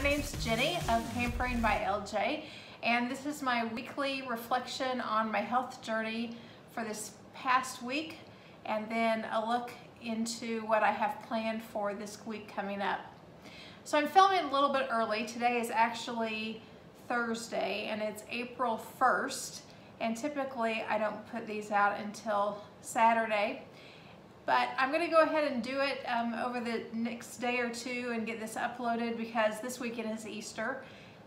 name's Jenny of Pampering by LJ, and this is my weekly reflection on my health journey for this past week, and then a look into what I have planned for this week coming up. So I'm filming a little bit early. Today is actually Thursday, and it's April 1st, and typically I don't put these out until Saturday. But I'm going to go ahead and do it over the next day or two and get this uploaded because this weekend is Easter.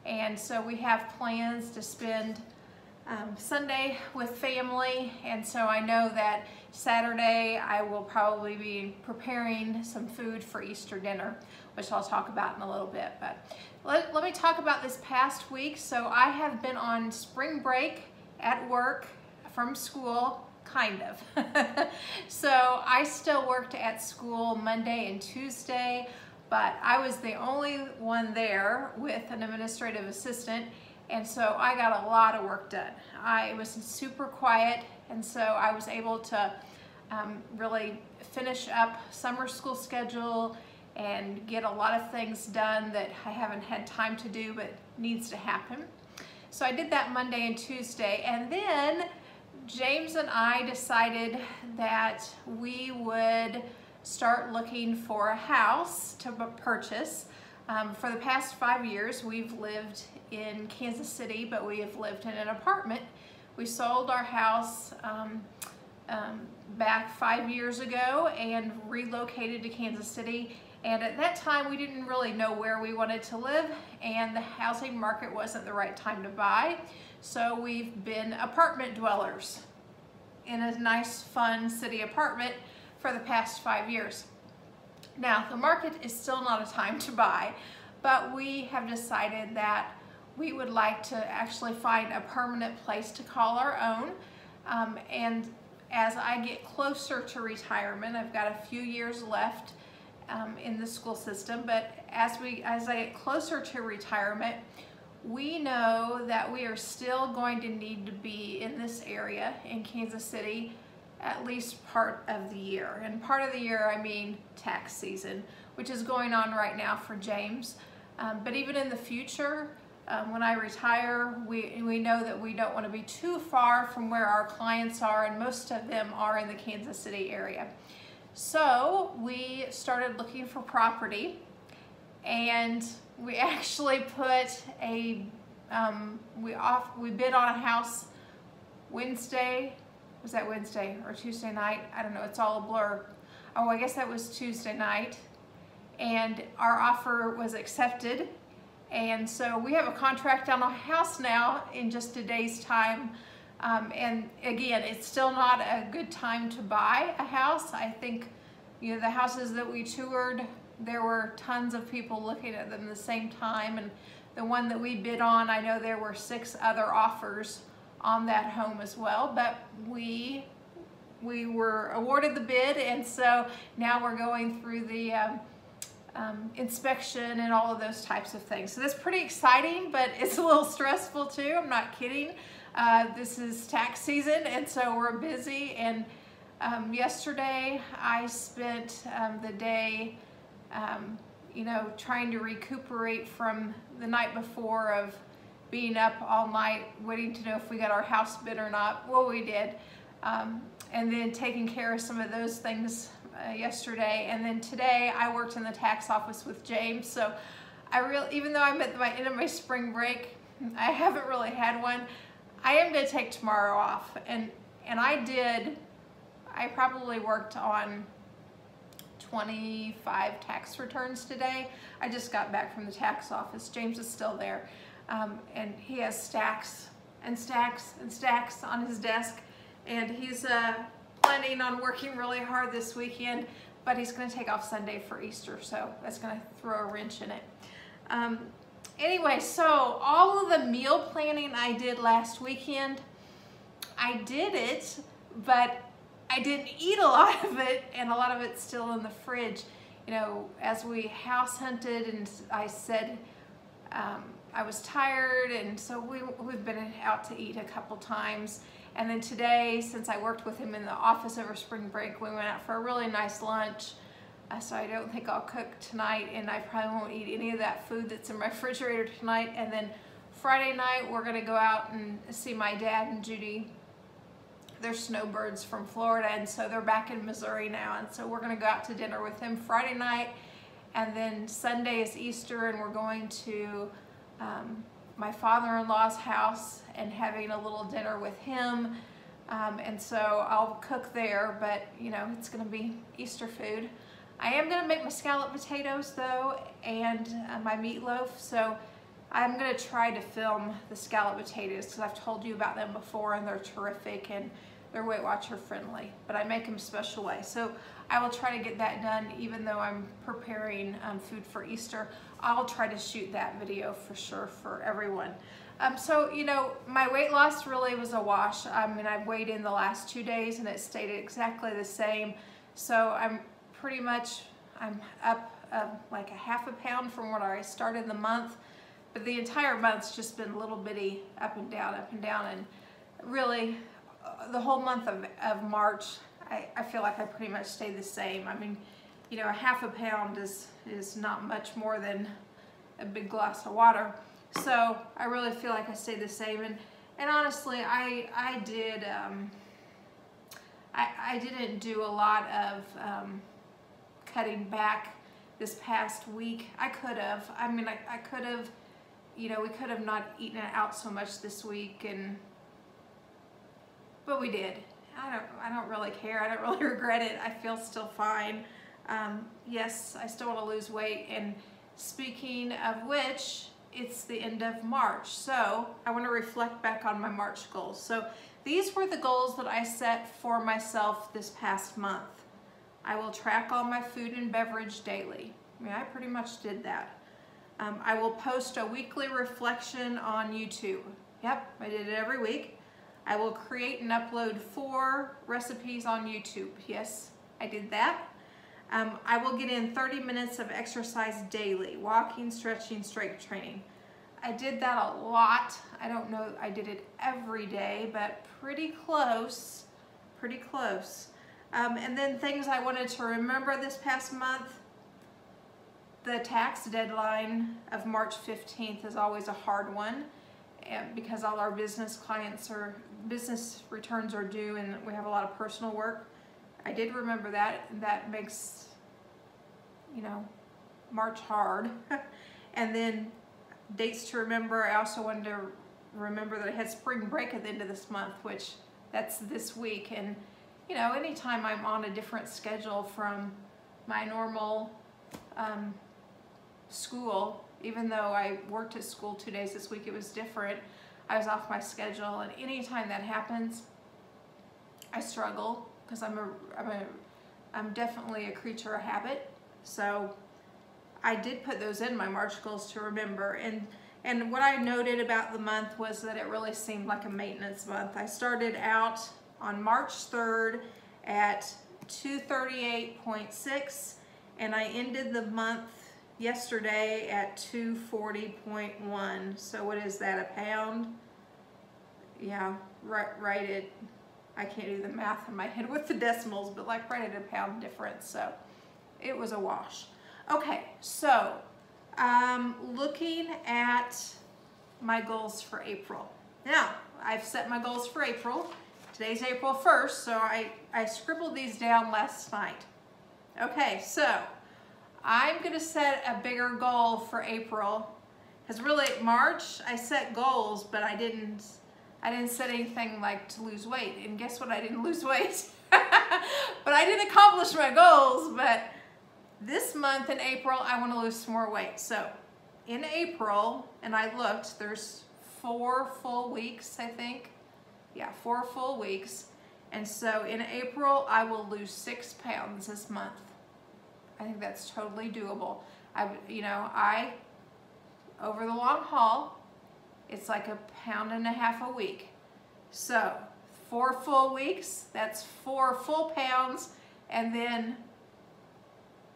And so we have plans to spend Sunday with family. And so I know that Saturday I will probably be preparing some food for Easter dinner, which I'll talk about in a little bit. But let me talk about this past week. So I have been on spring break at work from school. Kind of. So I still worked at school Monday and Tuesday, but I was the only one there with an administrative assistant, and so I got a lot of work done. It was super quiet, and so I was able to really finish up summer school schedule and get a lot of things done that I haven't had time to do but needs to happen. So I did that Monday and Tuesday, and then James and I decided that we would start looking for a house to purchase. For the past 5 years, we've lived in Kansas City, but we have lived in an apartment. We sold our house back 5 years ago and relocated to Kansas City. And at that time, we didn't really know where we wanted to live, and the housing market wasn't the right time to buy. So we've been apartment dwellers in a nice, fun city apartment for the past 5 years. Now, the market is still not a time to buy, but we have decided that we would like to actually find a permanent place to call our own. And as I get closer to retirement, I've got a few years left in the school system, but as I get closer to retirement, we know that we are still going to need to be in this area in Kansas City at least part of the year. And part of the year, I mean tax season, which is going on right now for James. But even in the future, when I retire, we know that we don't want to be too far from where our clients are, and most of them are in the Kansas City area. So we started looking for property, and we actually put a, we bid on a house Wednesday. Was that Wednesday or Tuesday night? I don't know, it's all a blur. Oh, I guess that was Tuesday night. And our offer was accepted. And so we have a contract on a house now in just a day's time. And again, it's still not a good time to buy a house. I think, you know, the houses that we toured, there were tons of people looking at them at the same time, and the one that we bid on, I know there were 6 other offers on that home as well, but we were awarded the bid, and so now we're going through the inspection and all of those types of things. So that's pretty exciting, but it's a little stressful too. I'm not kidding. This is tax season, and so we're busy, and yesterday I spent the day you know, trying to recuperate from the night before of being up all night waiting to know if we got our house bid or not. Well, we did. And then taking care of some of those things yesterday. And then today I worked in the tax office with James. So even though I'm at the end of my spring break, I haven't really had one. I am going to take tomorrow off. And I probably worked on 25 tax returns today. I just got back from the tax office. James is still there. And he has stacks and stacks and stacks on his desk. And he's planning on working really hard this weekend, but he's going to take off Sunday for Easter. So that's going to throw a wrench in it. Anyway, so all of the meal planning I did last weekend, I did it, but I didn't eat a lot of it, and a lot of it's still in the fridge. You know, as we house hunted, and I said I was tired, and so we've been out to eat a couple times. And then today, since I worked with him in the office over spring break, we went out for a really nice lunch. So I don't think I'll cook tonight, and I probably won't eat any of that food that's in my refrigerator tonight. And then Friday night, we're gonna go out and see my dad and Judy. They're snowbirds from Florida, and so they're back in Missouri now. And so we're gonna go out to dinner with them Friday night. And then Sunday is Easter, and we're going to my father-in-law's house and having a little dinner with him. And so I'll cook there, but you know, it's gonna be Easter food. I am gonna make my scalloped potatoes though, and my meatloaf. So I'm gonna try to film the scalloped potatoes because I've told you about them before, and they're terrific and they're Weight Watcher friendly, but I make them a special way. So I will try to get that done, even though I'm preparing food for Easter. I'll try to shoot that video for sure for everyone. So, you know, my weight loss really was a wash. I mean, I've weighed in the last 2 days and it stayed exactly the same. So I'm up like a ½ pound from what I started the month. But the entire month's just been little bitty up and down, and really the whole month of March, I feel like I pretty much stayed the same. I mean, you know, a ½ pound is not much more than a big glass of water. So I really feel like I stayed the same. And honestly, I didn't do a lot of cutting back this past week. I could have. I mean, I could have, you know, we could have not eaten out so much this week, but we did. I don't really care. I don't really regret it. I feel still fine. Yes, I still want to lose weight. And speaking of which, it's the end of March. So I want to reflect back on my March goals. So these were the goals that I set for myself this past month. I will track all my food and beverage daily. I mean, I pretty much did that. I will post a weekly reflection on YouTube. Yep, I did it every week. I will create and upload 4 recipes on YouTube. Yes, I did that. I will get in 30 minutes of exercise daily, walking, stretching, strength training. I did that a lot. I don't know, I did it every day, but pretty close, pretty close. And then things I wanted to remember this past month. The tax deadline of March 15th is always a hard one, and because all our business returns are due, and we have a lot of personal work. I did remember that. That makes, you know, March hard. And then dates to remember. I also wanted to remember that I had spring break at the end of this month, which that's this week. And you know, anytime I'm on a different schedule from my normal school, even though I worked at school 2 days this week, it was different. I was off my schedule, and anytime that happens, I struggle because I'm definitely a creature of habit. So I did put those in my March goals to remember. And what I noted about the month was that it really seemed like a maintenance month. I started out on March 3rd at 238.6, and I ended the month yesterday at 240.1. So what is that, a pound? Yeah, right at, I can't do the math in my head with the decimals, but like right at a pound difference. So it was a wash. Okay, so looking at my goals for April. Now, I've set my goals for April. Today's April 1st, so I scribbled these down last night. Okay, so I'm gonna set a bigger goal for April, because really March I set goals, but I didn't set anything like to lose weight. And guess what? I didn't lose weight. But I did accomplish my goals. But this month in April, I want to lose some more weight. So in April, and I looked, there's 4 full weeks, I think. Yeah, 4 full weeks. And so in April, I will lose 6 pounds this month. I think that's totally doable. Over the long haul, it's like 1.5 pounds a week. So 4 full weeks, that's 4 full pounds, and then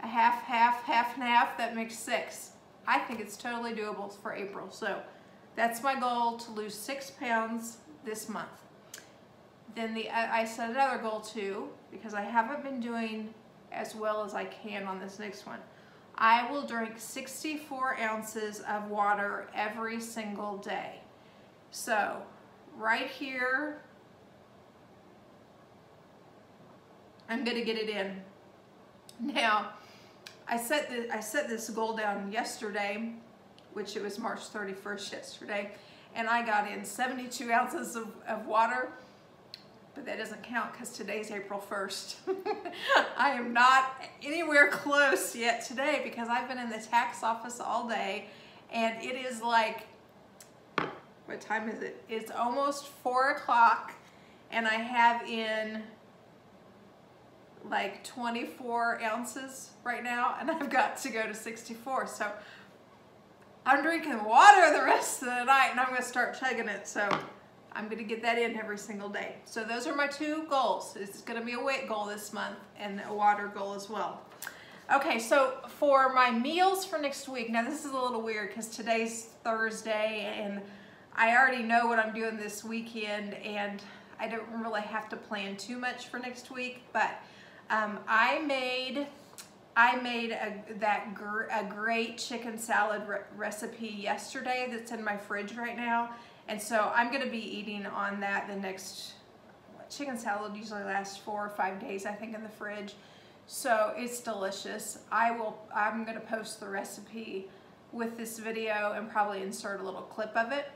a half, and half, that makes 6. I think it's totally doable for April. So that's my goal, to lose 6 pounds this month. Then I set another goal too, because I haven't been doing as well as I can on this next one. I will drink 64 ounces of water every single day. So right here, I'm gonna get it in. Now, I set this goal down yesterday, which it was March 31st yesterday, and I got in 72 ounces of water, but that doesn't count because today's April 1st. I am not anywhere close yet today because I've been in the tax office all day, and it is like, what time is it? It's almost 4 o'clock, and I have in like 24 ounces right now, and I've got to go to 64. So I'm drinking water the rest of the night, and I'm gonna start chugging it. So I'm gonna get that in every single day. So those are my 2 goals. It's gonna be a weight goal this month and a water goal as well. Okay, so for my meals for next week, now this is a little weird because today's Thursday and I already know what I'm doing this weekend, and I don't really have to plan too much for next week, but I made a great chicken salad recipe yesterday that's in my fridge right now. And so I'm gonna be eating on that the next, chicken salad usually lasts 4 or 5 days, I think, in the fridge. So it's delicious. I'm gonna post the recipe with this video and probably insert a little clip of it.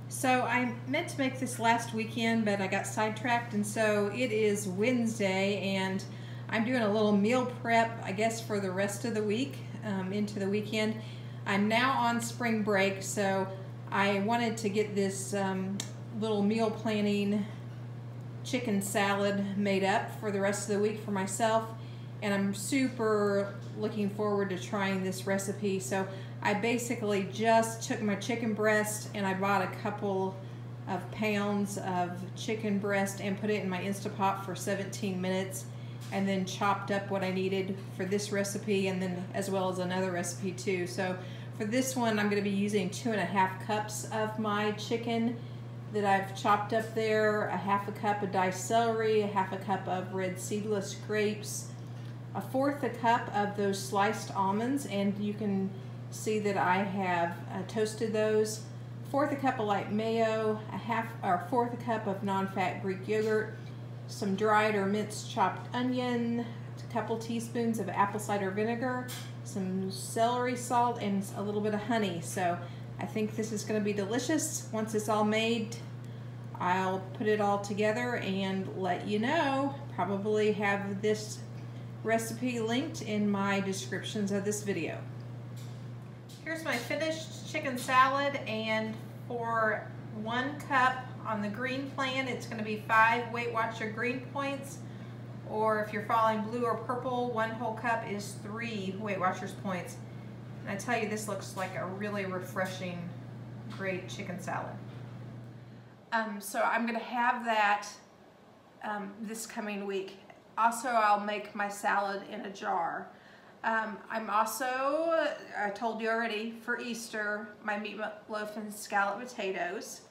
So I meant to make this last weekend, but I got sidetracked, and so it is Wednesday, and I'm doing a little meal prep, I guess, for the rest of the week, into the weekend. I'm now on spring break, so I wanted to get this little meal planning chicken salad made up for the rest of the week for myself, and I'm super looking forward to trying this recipe. So I basically just took my chicken breast and I bought a couple of pounds of chicken breast and put it in my Instapot for 17 minutes, and then chopped up what I needed for this recipe, and then as well as another recipe too. So for this one, I'm going to be using 2.5 cups of my chicken that I've chopped up there, a 1/2 cup of diced celery, a 1/2 cup of red seedless grapes, 1/4 cup of those sliced almonds, and you can see that I have toasted those, 1/4 cup of light mayo, 1/4 cup of nonfat Greek yogurt, some dried or minced chopped onion, a couple teaspoons of apple cider vinegar, some celery salt, and a little bit of honey. So I think this is going to be delicious. Once it's all made, I'll put it all together and let you know. Probably have this recipe linked in my descriptions of this video. Here's my finished chicken salad, and for 1 cup on the green plan, it's going to be 5 Weight Watcher green points, or if you're following blue or purple, 1 whole cup is 3 Weight Watchers points. And I tell you, this looks like a really refreshing, great chicken salad. So I'm going to have that this coming week. Also, I'll make my salad in a jar. I'm also, I told you already, for Easter, my meatloaf and scallop potatoes.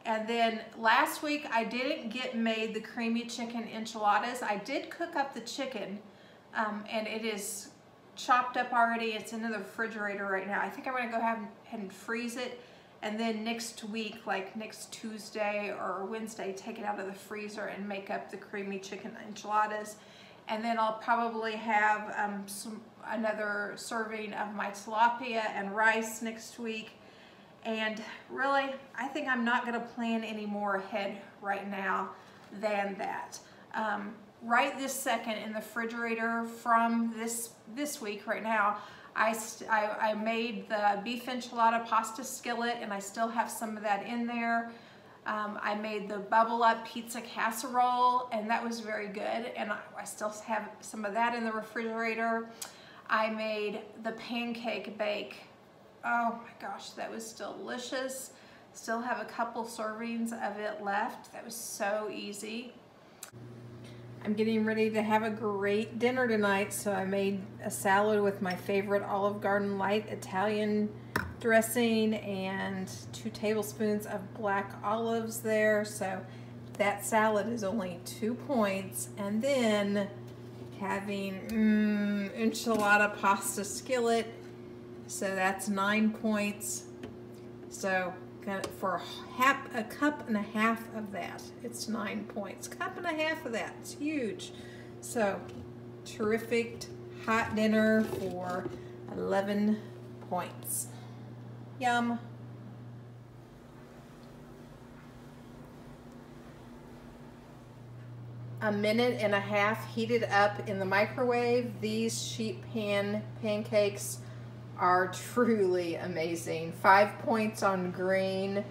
And then last week I didn't get made the creamy chicken enchiladas. I did cook up the chicken, and it is chopped up already. It's in the refrigerator right now. I think I'm gonna go ahead and freeze it, and then next week, like next Tuesday or Wednesday, take it out of the freezer and make up the creamy chicken enchiladas. And then I'll probably have another serving of my tilapia and rice next week. And really, I think I'm not gonna plan any more ahead right now than that. Right this second in the refrigerator from this week right now, I made the beef enchilada pasta skillet, and I still have some of that in there. I made the bubble up pizza casserole, and that was very good, and I still have some of that in the refrigerator. I made the pancake bake. Oh my gosh, that was delicious. Still have a couple servings of it left. That was so easy. I'm getting ready to have a great dinner tonight, so I made a salad with my favorite Olive Garden light Italian dressing and 2 tablespoons of black olives there. So that salad is only 2 points, and then having enchilada pasta skillet, so that's 9 points. So for a cup and a half of that, it's 9 points. Cup and a half of that, it's huge. So terrific hot dinner for 11 points. Yum. A minute and a half heated up in the microwave. These sheet pan pancakes are truly amazing. 5 points on green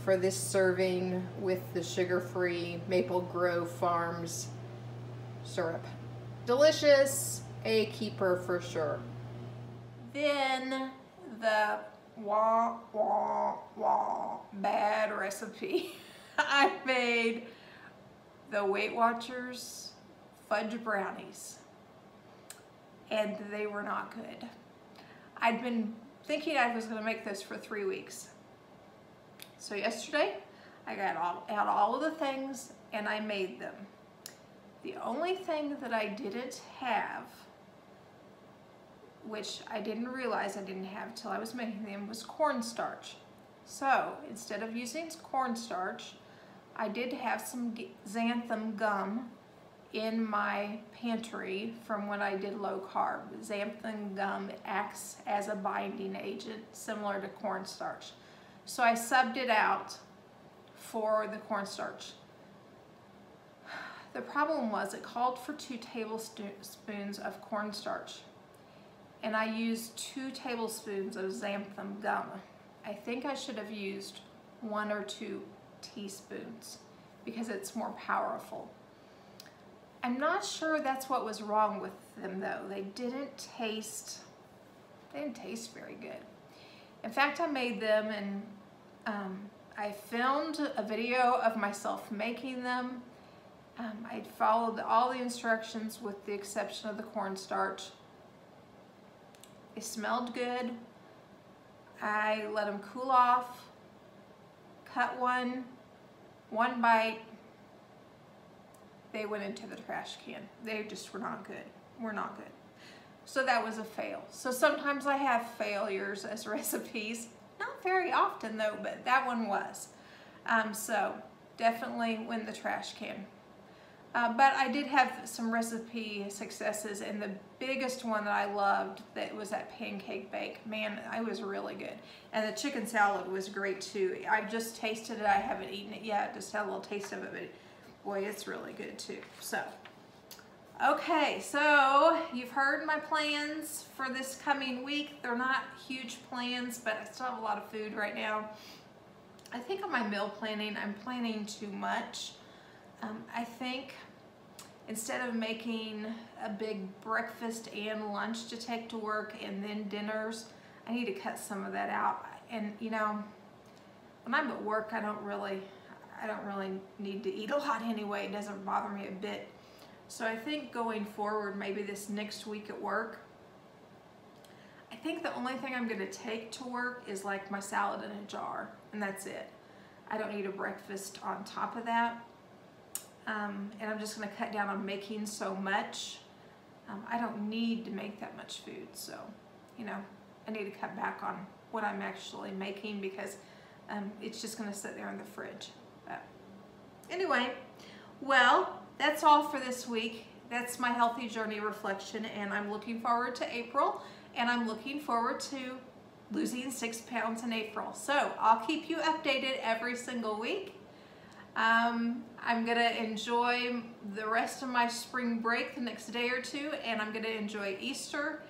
for this serving with the sugar-free Maple Grove Farms syrup. Delicious, a keeper for sure. Then the wah wah wah bad recipe. I made the Weight Watchers fudge brownies, and they were not good. I'd been thinking I was going to make this for 3 weeks. So yesterday I got out all of the things and I made them. The only thing that I didn't have, which I didn't realize I didn't have till I was making them, was cornstarch. So instead of using cornstarch, I did have some xanthan gum in my pantry from when I did low carb. Xanthan gum acts as a binding agent similar to cornstarch. So I subbed it out for the cornstarch. The problem was it called for 2 tablespoons of cornstarch, and I used 2 tablespoons of xanthan gum. I think I should have used 1 or 2 teaspoons because it's more powerful. I'm not sure that's what was wrong with them though. They didn't taste very good. In fact, I made them and I filmed a video of myself making them. I followed all the instructions with the exception of the cornstarch. They smelled good. I let them cool off, cut one bite. They went into the trash can. They just were not good. So that was a fail. So sometimes I have failures as recipes. Not very often though, but that one was. So definitely went in the trash can. But I did have some recipe successes, and the biggest one that I loved that was that pancake bake. Man, it was really good. And the chicken salad was great too. I've just tasted it. I haven't eaten it yet. Just had a little taste of it, but boy, it's really good too. So, okay, so you've heard my plans for this coming week. They're not huge plans, but I still have a lot of food right now. I think on my meal planning, I'm planning too much. I think instead of making a big breakfast and lunch to take to work and then dinners, I need to cut some of that out. And you know, when I'm at work, I don't really need to eat a lot anyway. It doesn't bother me a bit. So I think going forward, maybe this next week at work, I think the only thing I'm gonna take to work is like my salad in a jar, and that's it. I don't need a breakfast on top of that. And I'm just gonna cut down on making so much. I don't need to make that much food, so, you know, I need to cut back on what I'm actually making because it's just gonna sit there in the fridge. But anyway, well, that's all for this week. That's my healthy journey reflection, and I'm looking forward to April, and I'm looking forward to losing 6 pounds in April. So I'll keep you updated every single week. I'm gonna enjoy the rest of my spring break the next day or two, and I'm gonna enjoy Easter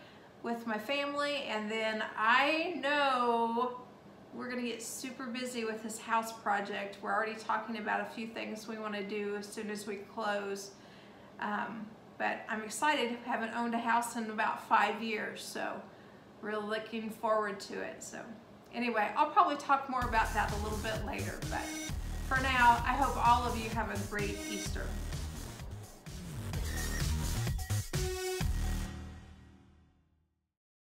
with my family, and then I know we're gonna get super busy with this house project. We're already talking about a few things we wanna do as soon as we close, but I'm excited. I haven't owned a house in about 5 years, so really looking forward to it. So anyway, I'll probably talk more about that a little bit later, but for now, I hope all of you have a great Easter.